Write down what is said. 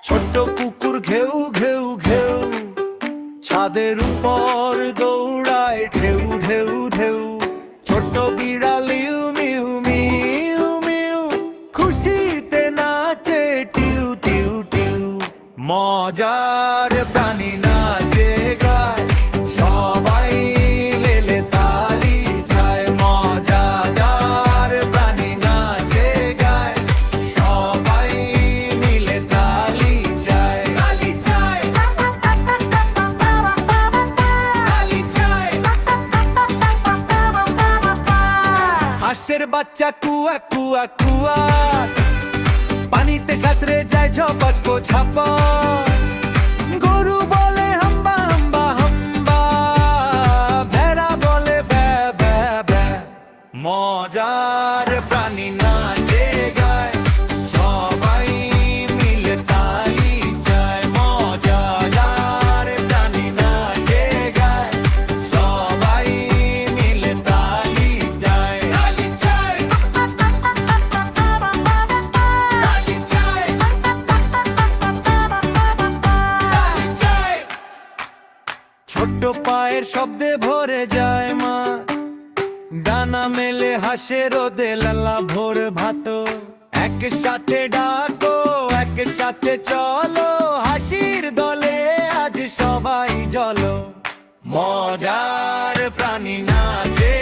ছোট্ট কুকুর ঘেউ ঘেউ ঘেউ, ছাদের উপর দৌড়ায় ঢেউ ঢেউ ঢেউ। ছোট্ট বিড়াল ইউ মিউ মিউ মিউ, খুশিতে নাচে টিউ টিউ টিউ। মজার প্রাণী নাচে গায়, সবাই লেলে তালি চায়। মজাদার প্রাণী নাচে গায়, সবাই মিলে তালি চায়। তালি চায়, তালি চায়। হাঁসের বাচ্চা কুয়া কুয়া কুয়া, পানিতে সাঁতরে যায় ঝপাঝপ ঝাপা। গরু বলে হাম্বা হাম্বা হাম্বা, ভেড়া বলে ব্যা ব্যা ব্যা। মজার প্রাণী নাচে গায়, সবাই মিলে তালি চায়। মজাদার প্রাণী নাচে গায়, সবাই মিলে তালি চায়। তালি চায়, তালি চায়, তালি চায়। ছোট্ট পায়ের শব্দে ভরে যায় মা, ডানা মেলে হাসে রোদে লালা ভোর ভাত। একসাথে ডাকো, একসাথে চলো, হাসির দলে আজ সবাই চলো। মজার প্রাণী নাচে